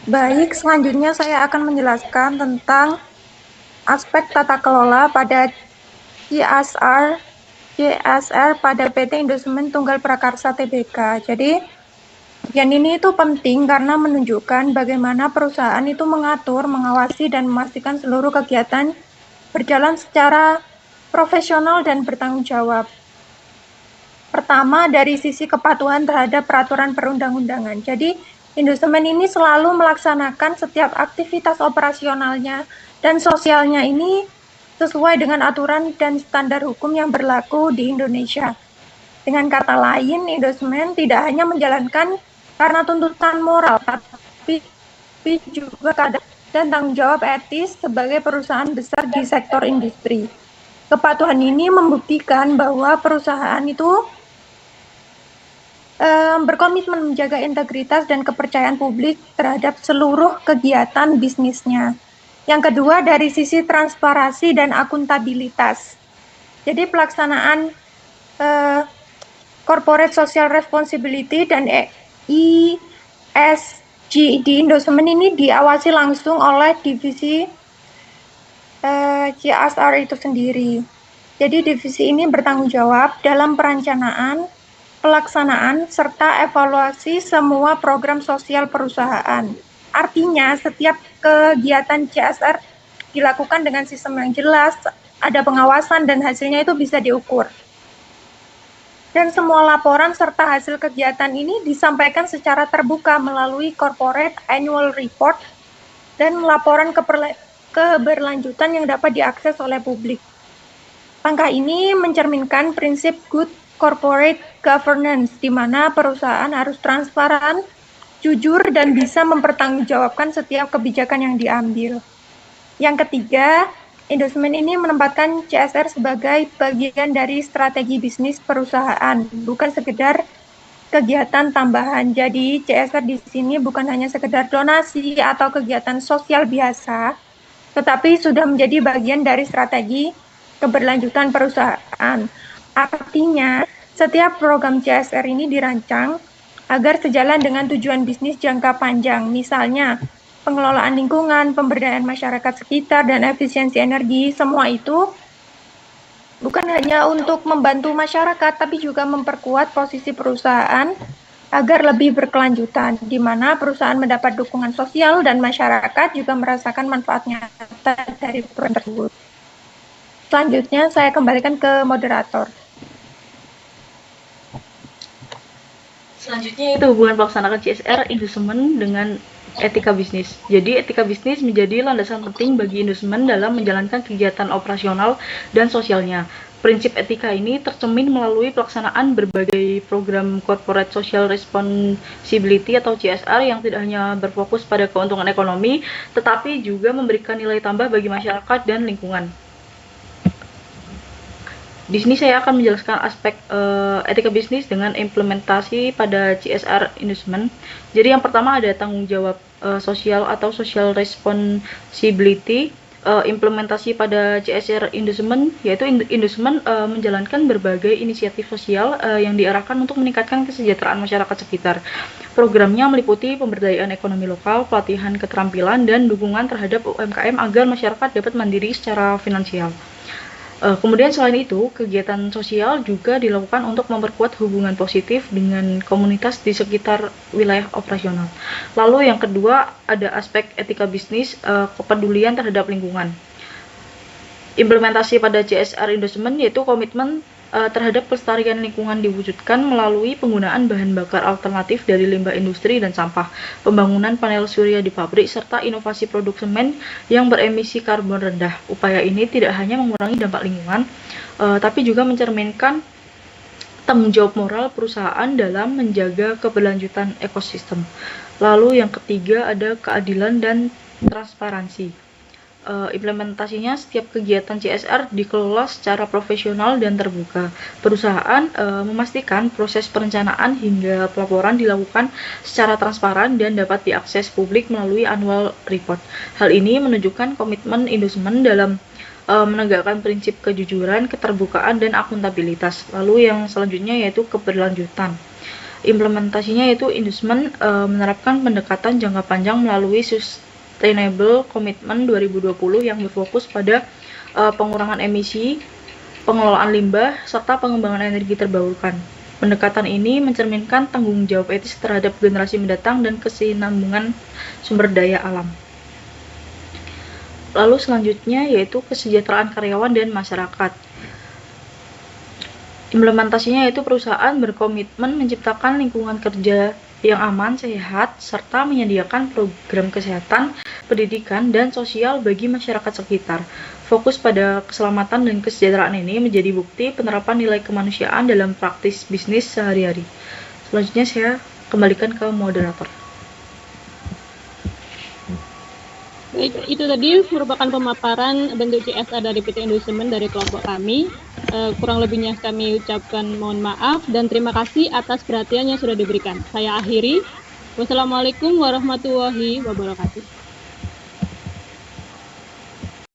Baik, selanjutnya saya akan menjelaskan tentang aspek tata kelola pada CSR, CSR pada PT Indosemen Tunggal Prakarsa Tbk. Jadi, bagian ini itu penting karena menunjukkan bagaimana perusahaan itu mengatur, mengawasi, dan memastikan seluruh kegiatan berjalan secara profesional dan bertanggung jawab. Pertama, dari sisi kepatuhan terhadap peraturan perundang-undangan. Jadi, Indosemen ini selalu melaksanakan setiap aktivitas operasionalnya dan sosialnya ini sesuai dengan aturan dan standar hukum yang berlaku di Indonesia. Dengan kata lain, Indosemen tidak hanya menjalankan karena tuntutan moral, tapi juga dan tanggung jawab etis sebagai perusahaan besar di sektor industri. Kepatuhan ini membuktikan bahwa perusahaan itu berkomitmen menjaga integritas dan kepercayaan publik terhadap seluruh kegiatan bisnisnya. Yang kedua, dari sisi transparansi dan akuntabilitas. Jadi pelaksanaan Corporate Social Responsibility dan ESG di Indosemen ini diawasi langsung oleh divisi CSR itu sendiri. Jadi divisi ini bertanggung jawab dalam perencanaan, pelaksanaan, serta evaluasi semua program sosial perusahaan. Artinya, setiap kegiatan CSR dilakukan dengan sistem yang jelas, ada pengawasan, dan hasilnya itu bisa diukur. Dan semua laporan serta hasil kegiatan ini disampaikan secara terbuka melalui Corporate Annual Report dan laporan keberlanjutan yang dapat diakses oleh publik. Langkah ini mencerminkan prinsip good corporate governance, di mana perusahaan harus transparan, jujur, dan bisa mempertanggungjawabkan setiap kebijakan yang diambil. Yang ketiga, Indosemen ini menempatkan CSR sebagai bagian dari strategi bisnis perusahaan, bukan sekedar kegiatan tambahan. Jadi CSR di sini bukan hanya sekedar donasi atau kegiatan sosial biasa, tetapi sudah menjadi bagian dari strategi keberlanjutan perusahaan. Artinya, setiap program CSR ini dirancang agar sejalan dengan tujuan bisnis jangka panjang, misalnya pengelolaan lingkungan, pemberdayaan masyarakat sekitar, dan efisiensi energi. Semua itu bukan hanya untuk membantu masyarakat, tapi juga memperkuat posisi perusahaan agar lebih berkelanjutan, di mana perusahaan mendapat dukungan sosial dan masyarakat juga merasakan manfaatnya dari program tersebut. Selanjutnya, saya kembalikan ke moderator. Selanjutnya itu hubungan pelaksanaan CSR Indosemen dengan etika bisnis. Jadi etika bisnis menjadi landasan penting bagi Indosemen dalam menjalankan kegiatan operasional dan sosialnya. Prinsip etika ini tercermin melalui pelaksanaan berbagai program Corporate Social Responsibility atau CSR yang tidak hanya berfokus pada keuntungan ekonomi, tetapi juga memberikan nilai tambah bagi masyarakat dan lingkungan. Di sini saya akan menjelaskan aspek etika bisnis dengan implementasi pada CSR Indosemen. Jadi yang pertama ada tanggung jawab sosial atau social responsibility. Implementasi pada CSR Indosemen, yaitu Indosemen menjalankan berbagai inisiatif sosial yang diarahkan untuk meningkatkan kesejahteraan masyarakat sekitar. Programnya meliputi pemberdayaan ekonomi lokal, pelatihan keterampilan, dan dukungan terhadap UMKM agar masyarakat dapat mandiri secara finansial. Kemudian selain itu, kegiatan sosial juga dilakukan untuk memperkuat hubungan positif dengan komunitas di sekitar wilayah operasional. Lalu yang kedua ada aspek etika bisnis, kepedulian terhadap lingkungan. Implementasi pada CSR Indosemen yaitu komitmen terhadap pelestarian lingkungan diwujudkan melalui penggunaan bahan bakar alternatif dari limbah industri dan sampah, pembangunan panel surya di pabrik, serta inovasi produk semen yang beremisi karbon rendah. Upaya ini tidak hanya mengurangi dampak lingkungan, tapi juga mencerminkan tanggung jawab moral perusahaan dalam menjaga keberlanjutan ekosistem. Lalu yang ketiga ada keadilan dan transparansi. Implementasinya setiap kegiatan CSR dikelola secara profesional dan terbuka. Perusahaan memastikan proses perencanaan hingga pelaporan dilakukan secara transparan dan dapat diakses publik melalui annual report. Hal ini menunjukkan komitmen Indosemen dalam menegakkan prinsip kejujuran, keterbukaan, dan akuntabilitas. Lalu yang selanjutnya yaitu keberlanjutan. Implementasinya yaitu Indusmen menerapkan pendekatan jangka panjang melalui Sustainable Commitment 2020 yang berfokus pada pengurangan emisi, pengelolaan limbah, serta pengembangan energi terbarukan. Pendekatan ini mencerminkan tanggung jawab etis terhadap generasi mendatang dan kesinambungan sumber daya alam. Lalu selanjutnya yaitu kesejahteraan karyawan dan masyarakat. Implementasinya yaitu perusahaan berkomitmen menciptakan lingkungan kerja yang aman, sehat, serta menyediakan program kesehatan, pendidikan, dan sosial bagi masyarakat sekitar. Fokus pada keselamatan dan kesejahteraan ini menjadi bukti penerapan nilai kemanusiaan dalam praktis bisnis sehari-hari. Selanjutnya saya kembalikan ke moderator. Baik, itu tadi merupakan pemaparan bentuk CSR dari PT Indusmen dari kelompok kami. Kurang lebihnya kami ucapkan mohon maaf dan terima kasih atas perhatian yang sudah diberikan. Saya akhiri. Wassalamualaikum warahmatullahi wabarakatuh.